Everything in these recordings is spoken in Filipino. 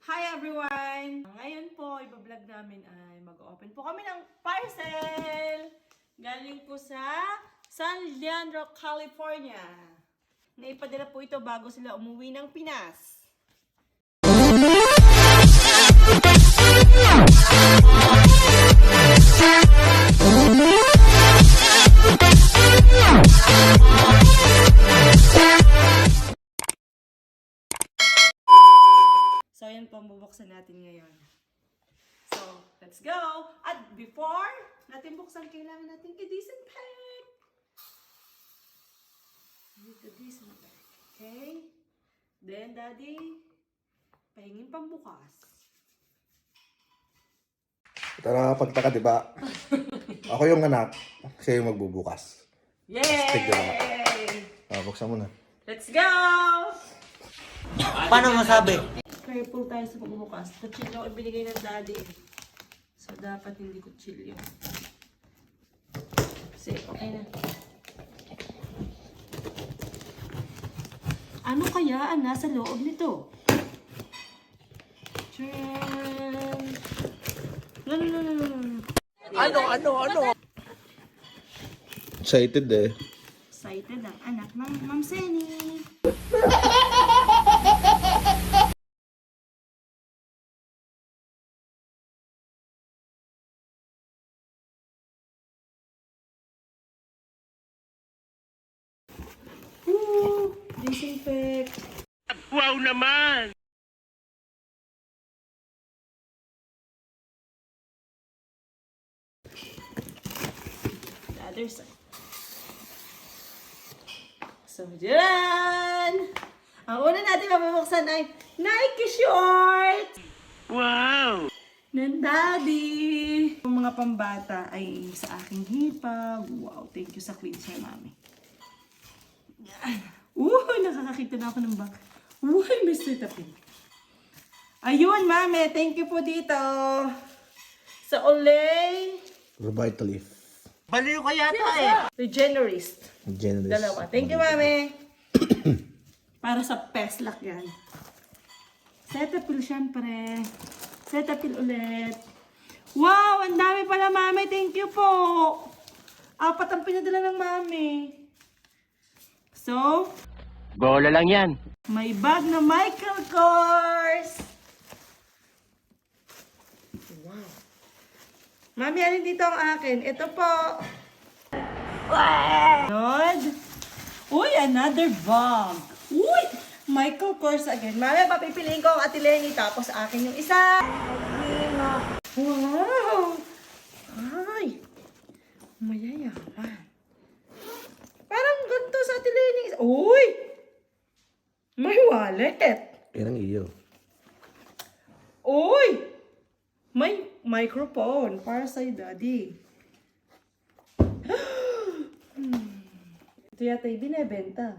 Hi everyone! Ngayon po, ibablog namin ay mag-open po kami ng parcel! Galing po sa San Leandro, California. Naipadala po ito bago sila umuwi ng Pinas. So, yan po ang bubuksan natin ngayon. So, let's go! At before natin buksan, kailangan natin i-disinfect. Need to disinfect. Okay? Then, Daddy, pahingin pambukas. Tara, pagtaka, di ba? Ako yung anak, siya yung magbubukas. Yay! Buksan mo na. Let's go! Paano masabi? Careful tayo sa pagbubukas. Kutsilyo ang binigay ng Daddy. So, dapat hindi kutsilyo. Kasi, okay na. Ano kaya ang nasa loob nito? Tcharan! No. Ano? Excited eh. Excited ang anak ng Ma'am Seni. Disinfect. Wow naman! The other side. So, dyan! Ang una natin mabubuksan ay Nike shorts! Wow! Ng Daddy! Ang mga pambata ay sa aking hipag. Wow, thank you sa Queen Sir, Mami. Nakakakita na ako ng bag. Mr. Tapin. Ayun, Mami, thank you po dito. Sa Olay. Revitalife. Baliw ka yata eh. Regenerist. Generous. Dalawa. Thank you, Mami. Para sa Peslak yan. Cetaphil, syempre. Cetaphil ulit. Wow! Ang dami pala, Mami. Thank you po. 4 ang pinadala ng Mami. So, Bola lang yan. may bag na Michael Kors. Wow. Mami, alin dito ang akin? Ito po. Good. Uy, another bag. Uy, Michael Kors again. Mami, papipiliin ko ang Ate Lenny, tapos akin yung isa. Wow. Ay. Mayayaman. Parang ganito sa Ate Lenny. Uy. May wallet. Yan ang iyo. Uy. May microphone para sa Daddy. Ito yata yung binibenta.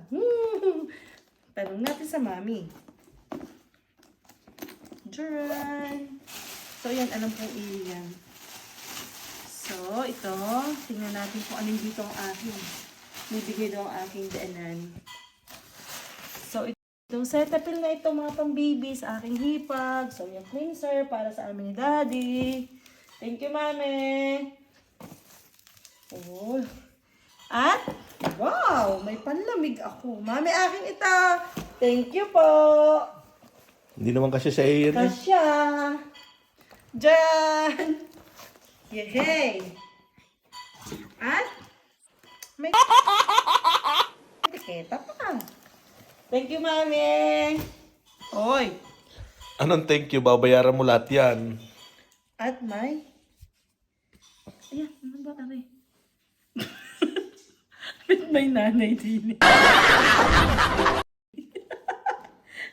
Tanong natin sa Mami. Diyan. So, yan. Alam pong iyan. So, ito. Tingnan natin kung anong dito ang aking. Bibigay daw ang aking daanan. So, itong Cetaphil na ito, mga pang-baby sa aking hipag. So, yung cleanser para sa amin ni Daddy. Thank you, Mami. Oh. At, wow, may panlamig ako. Mami, akin ito. Thank you po. Hindi naman kasi siya iyan eh. Kasya. Diyan. Yehey. At, may etiketa pa. Thank you, Mami. Oy. Anong thank you? Babayaran mo lahat yan. At may... Ayan, ano ba kami? At may nanay din.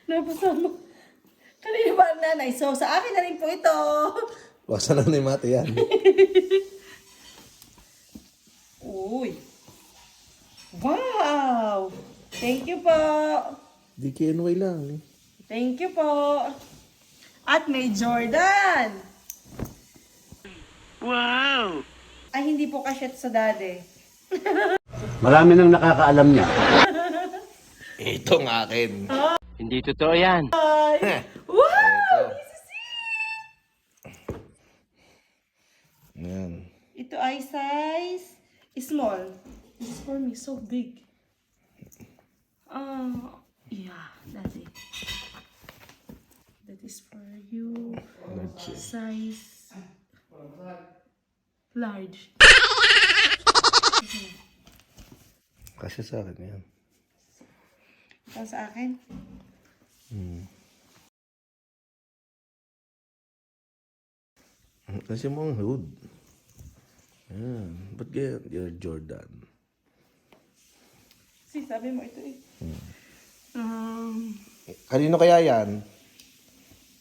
Napasama. Kanina ba ang nanay? So, sa akin na rin po ito. Waksan na ni Mate yan. Uy. Wow! Thank you po. DKNY lang eh. Thank you po. At may Jordan. Wow! Ay, hindi po kasyat sa Daddy. Marami nang nakakaalam niya. Ito ang akin. Hindi totoo yan. Ay! Wow! ay size small. This is for me, so big. Yeah, that's it. That is for you. Size large. Kasi sa akin yan. Ito sa akin. Kasi mo ang hood. Yan. Ba't ganyan? You're Jordan. Si, sabi mo ito eh. Kanino kaya yan?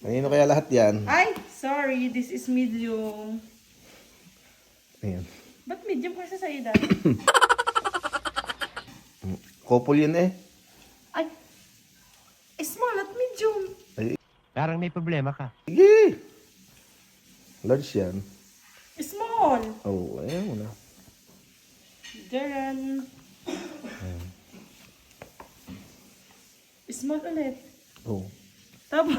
Kanino kaya lahat yan? Ay, sorry, this is medium. Ayan. Ba't medium kasi sa ida? Couple yun eh. Ay, small at medium. Parang may problema ka. Sige. Large yan. Small. Oh, ayan mo na. Diyan. Small ulit. Oh. Tapos,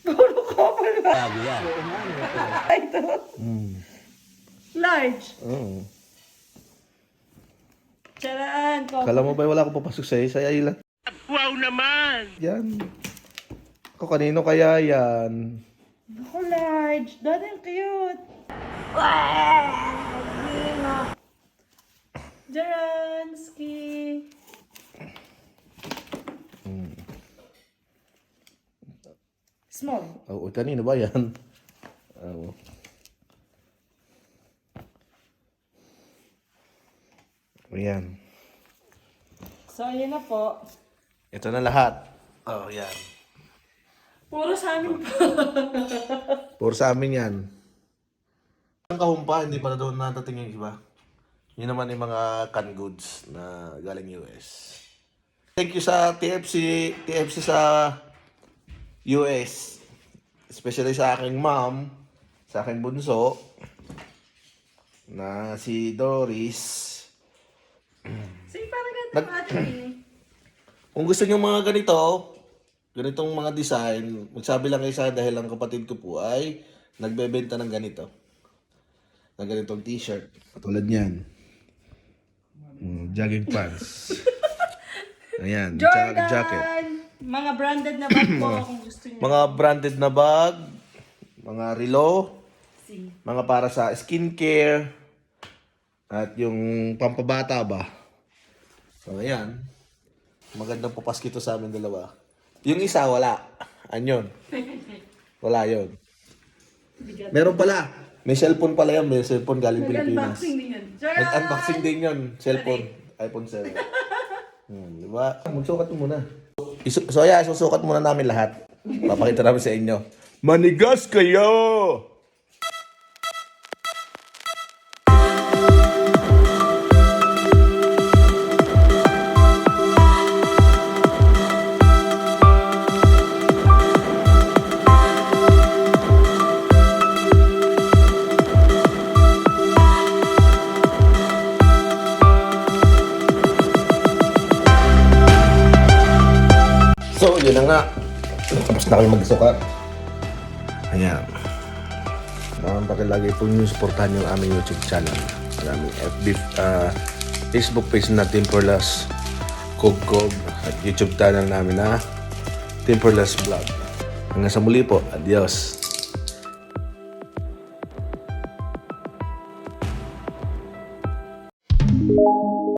puro couple ba? Ay, ito. Large. Oo. Charan, couple. Kala mo ba wala akong papasok sa'yo? Saya ilan? Wow naman! Yan. Ako kanino kaya yan? Ako large. Dad, ang cute. Jaranski. Small. Oh, kanino ba yan? Oh. Ayan. So, ayan na po. Ito na lahat. Oh, yan. Puro sa amin po. Puro sa amin yan. Ang kahumpa, hindi pa na doon natating yung iba. Yun naman yung mga canned goods na galing US. Thank you sa TFC sa US. Especially sa aking mom, sa aking bunso, na si Doris. Sige, parang ganito ate. Kung gusto niyo mga ganitong mga design, magsabi lang kayo sa dahil ang kapatid ko po ay nagbebenta ng ganito. Ng ganitong t-shirt. Katulad niyan. Jogging pants. Ayan, Jordan! jacket. Mga branded na bag po kung gusto niyo. Mga branded na bag, mga relo, Sige. mga para sa skincare, at yung pampabata ba. So, ayan. Magandang papaski to sa amin dalawa. Yung isa, wala. Anyon? Wala yon. Meron pala. May cellphone pala yan. May cellphone galing Pilipinas. Nag-unboxing din yan. Jordan! Nag-unboxing din yun. Cellphone. iPhone 7. Diba? Magsukat mo muna. So, yeah, susukat muna namin lahat. Papakita namin sa inyo. Manigas kayo! So, yun na nga. Tapos na kayo magsukat. Ayan. Pakilagay po nyo supportahan yung aming YouTube channel. Ang aming FB, Facebook page na Timperless Kogkog at YouTube channel namin na Timperless Vlog. Hanggang sa muli po. Adios.